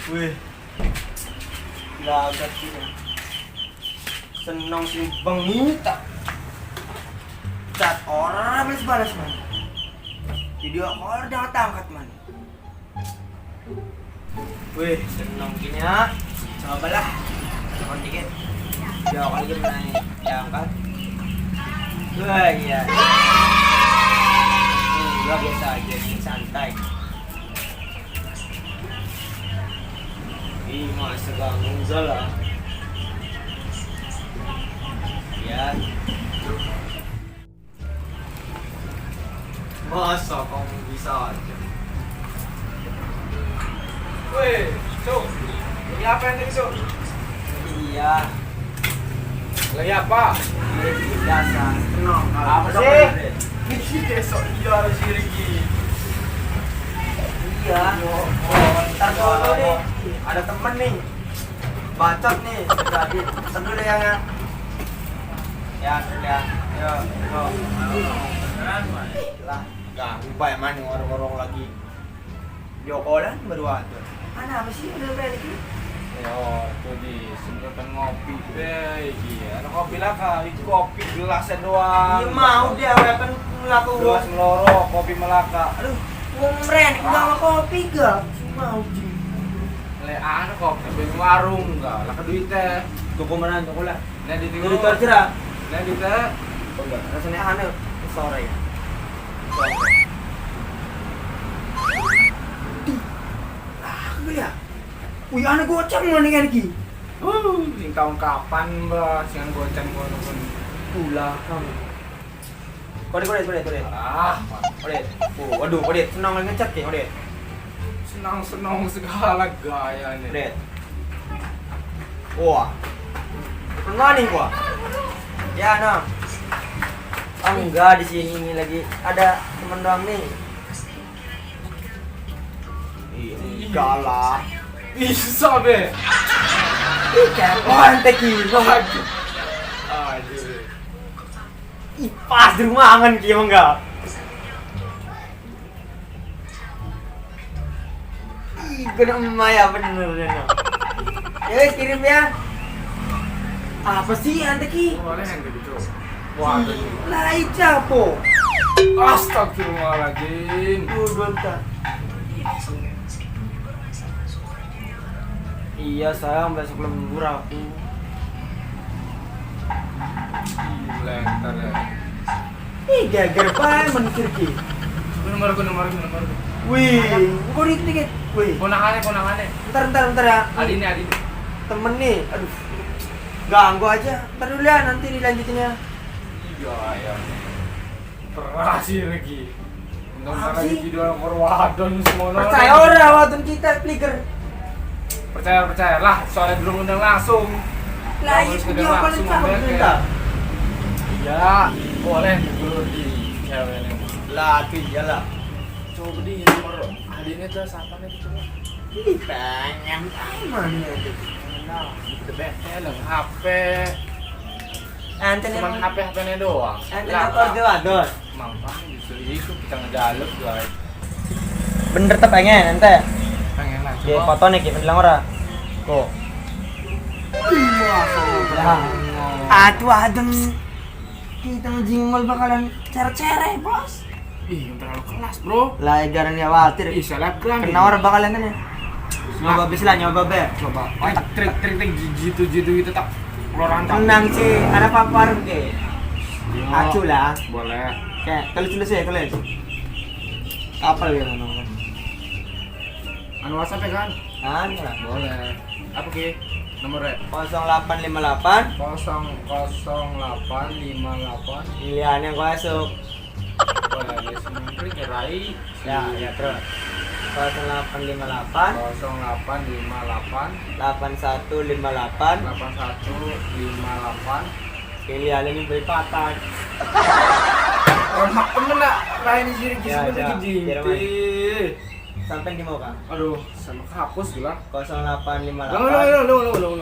Wih, lagat kita. Senang si Bang minta. Chat orang balas man. Video call udah angkat man. Wih, senang gini ya. Cobalah. Tekan dikit. Video call gini naik diangkat. Wah iya. Gua biasa aja, santai. Ih, masa ganggu salah. Ya. Masa kamu bisa aja? Woi, Cuk. Ini apa yang tadi, Cuk? Iya. Lagi apa? Ini biasa. Tenang. Apa sih? Ini besok iya si Riki. Iya. Ntar dulu nih. Ada temen nih. Bacot nih. Jadi, pesan dulu ya nggak? Ya, sudah. Yo, yo. Lah, ganggu Pak Eman yang orang-orang lagi. Jokolan baru ada. Mana apa sih udah berani? Yo, tuh di semprotan ngopi deh. Iya, ada kopi lah kali. Kopi gelasnya doang. Iya mau dia kan ngelaku Gelas meloro, kopi melaka. Aduh, gua meren, enggak mau kopi gak? Mau jing. Le anu kopi di warung enggak. Lah duitnya. Toko mana toko lah. Nah di Jadi tercerah. Nah duitnya. Oh enggak, rasanya aneh. Sore ya. Ah, ya. Wih, aneh goceng loh nih lagi. Ini tahun kapan, Mbak? Siang goceng ngono pun. Pula kamu. Kode. Ah, Kode. Oh, waduh, kode. Senang lagi ngecat ya, kode. senang segala gaya nih. Kode. Wah. Pernah nih gua. Ya, nah. Oh, enggak di sini ini lagi ada temen doang nih. Ini kalah. Bisa be. Ih, kapan teki? Aduh. Ih, pas di rumah angan ki emang enggak. Ih, kena emak ya bener. Ya wes kirim ya. Apa sih ante ki? Boleh yang gitu. Wah, Lah icapo. astagfirullahaladzim. Bentar. Iya sayang besok lembur aku. Lentar ya. Ih gagal banget menukir ki. Nomor. Wih, kok dikit. Wih, Ponakannya. ntar ya. Adi nih. Temen nih, aduh. Ganggu aja. Ntar dulu ya nanti dilanjutin ya. Iya. Terasi lagi. Apa Untung lagi sih? video korwadon semua. Percaya orang wadon kita flicker. Percaya lah, soalnya belum undang langsung. Lah Kamu itu sudah dia paling langsung cakep undang, kita. Iya, boleh dulu di ceweknya. Lah itu iyalah. Coba di nomor adiknya tuh siapa nih coba? Ih pengen mana itu. Nah, the best HP. Ente Cuman nih. HP-nya doang. Ente motor dia wadon. Mampang justru itu kita ngejaluk guys. Bener tuh pengen ente. Pengen lah Oke, foto nih kita bilang ora. Kok. Lah. Aduh adem. Kita ngejingol bakalan cere-cere, Bos. Ih, yang terlalu kelas, Bro. Lah egaran ya khawatir. Ih, selebgram. Kena orang bakalan kan ya. Nyoba bis lah, nyoba be. Coba. Trik gitu tak keluaran Tenang sih, ada papar ke. Acu lah. Boleh. Kayak tulis ya, tulis. Kapal ya nomor. Anu WhatsApp ya kan? Kan lah. Boleh. Apa ki? Nomornya 0858 00858. pilihan yang masuk. Boleh ada semua kerai. Ya terus 0858 0858 8158 8158. pilihan ini beli patah. Mak temen nak lain di sini Ya, kisah ya. lagi Biar jinti. Sampai di mau kan? Aduh, sama hapus gila. 0858 Lo.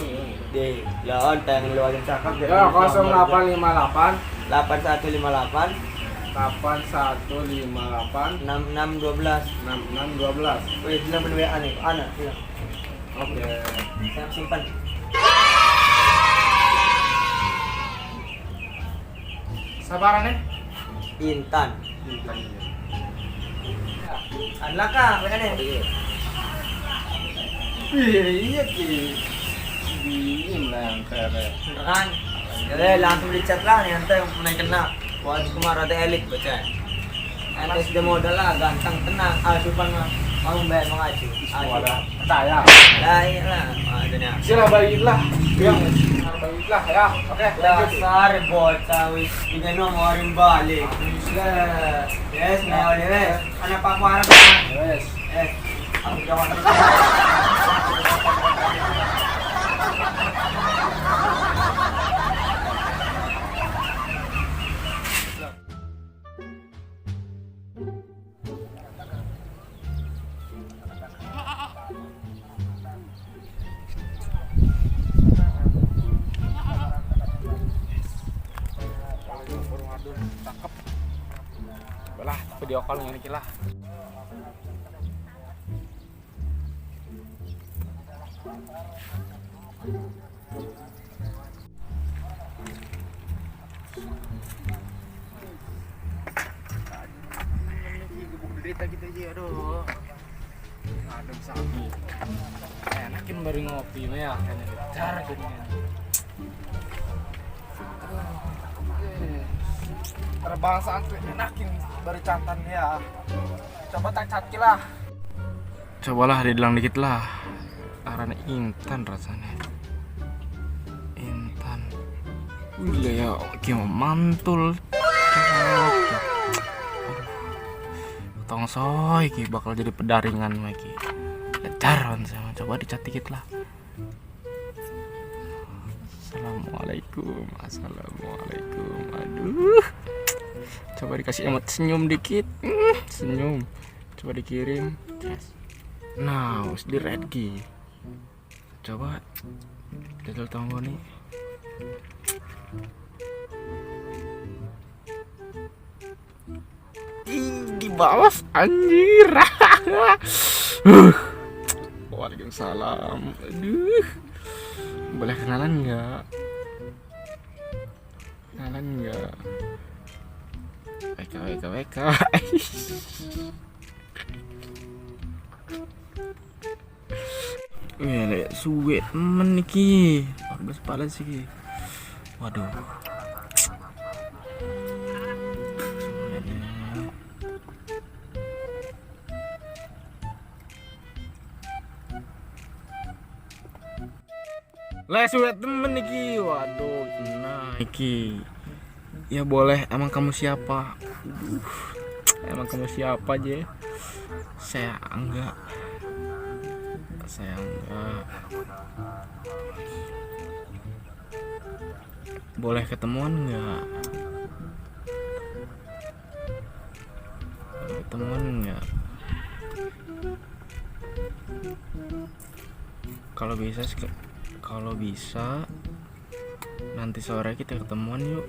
di lawan tayang lu aja cakep deh. Ya 0858 8158 8158 6612. 6612. Wih, bilang bener WA nih. Ana, bilang. Oke. Saya simpan. Sabaran Intan. Intan. Adalah kah, bagaimana? Iya ki. Diem lah yang kere. Beneran. Jadi langsung dicat lah nih ente yang pernah kena. Wajib kemarin elit baca. Ente sudah modal lah, ganteng tenang. Asupan mah mau bayar mengaji. Wadah, percaya. Lah iyalah, adanya. Sila baiklah. Yang baiklah ya. Oke, lanjut. Dasar bocah wis ingin ngorin balik. Yes, nah wes. Anak Pak Muara kan. Yes. Aku jawab. Cakep. Belah, video call ini lah. Derita kita aja, aduh. Adem sapi. Enakin baru ngopi mah ya, kayaknya cara jadinya. Terbangsaan tuh enakin baru cantan ya. Coba tak caki lah. Cobalah dibilang dikit lah. Karena Intan rasanya. Intan. Wih ya, gimana mantul. Tong soy ki bakal jadi pedaringan lagi. Lecar sama coba dicat dikit lah. Assalamualaikum. Aduh. Coba dikasih emot senyum dikit. Senyum. Coba dikirim. Nah, harus di red ki. Coba jadwal tonggo nih. Di bawah anjir. Waalaikumsalam. Aduh. Boleh kenalan enggak? Kenalan enggak? WK. Wih, suwe temen niki. Bagus pala sih. Waduh. Lah suwe temen niki. Waduh, nah iki. Ya boleh, emang kamu siapa? Emang kamu siapa aja? Saya enggak. Boleh ketemuan enggak? Kalau bisa nanti sore kita ketemuan yuk.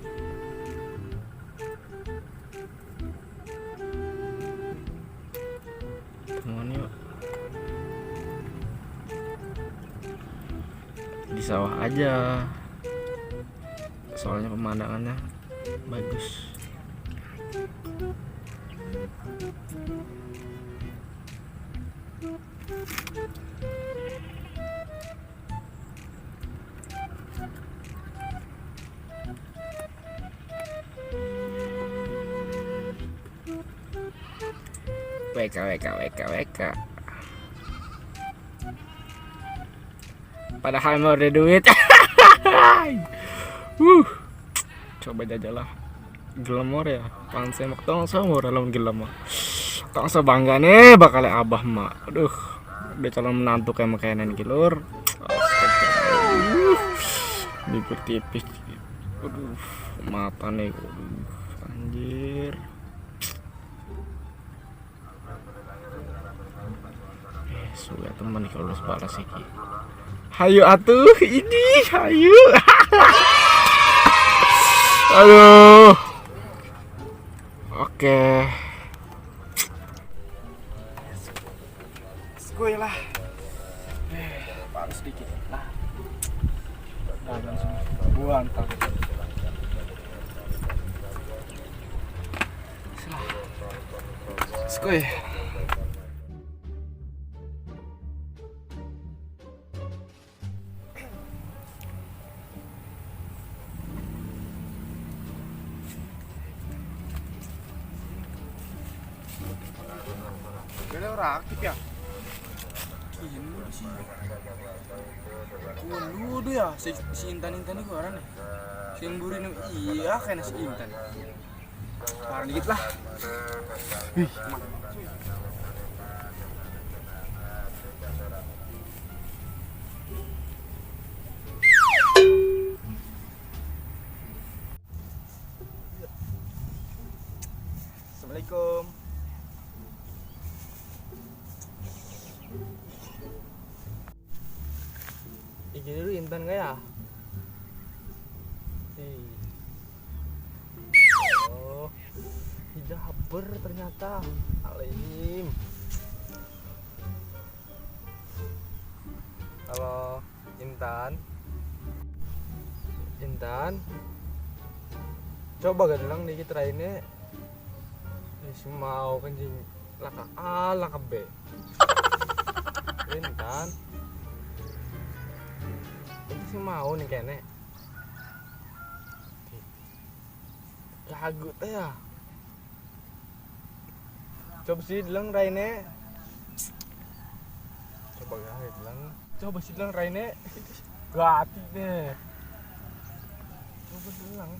Di sawah aja, soalnya pemandangannya bagus. WK. Padahal mau ada duit. Coba jajalah. Gelemor ya. Pansai mak tong sama dalam gelemor. Tong bangga nih bakal abah mak. Aduh, udah calon menantu kayak makanan kilur. Bibir tipis. Aduh, mata nih. Anjir. Sudah teman nih kalau balas iki. Hayu atuh ini, hayu. Aduh. Oke. Skuy lah. mantap. Skoy. Kayaknya orang aktif ya. Kini sih. Waduh ya, si Intan itu orang nih. Si Mburi nih, iya kayaknya si Intan. Parah dikit lah. Wih, Assalamualaikum. Iki dulu Intan gak ya? Oh, tidak haber ternyata. Alim. Halo, Intan. Intan. Coba gak bilang dikit rainnya. Mau kencing laka A, laka B. Intan. Ini sih mau nih kene. Lagu teh ya. Coba sih bilang raine. Coba gak bilang. Coba sih bilang raine. Gati deh. Coba bilang.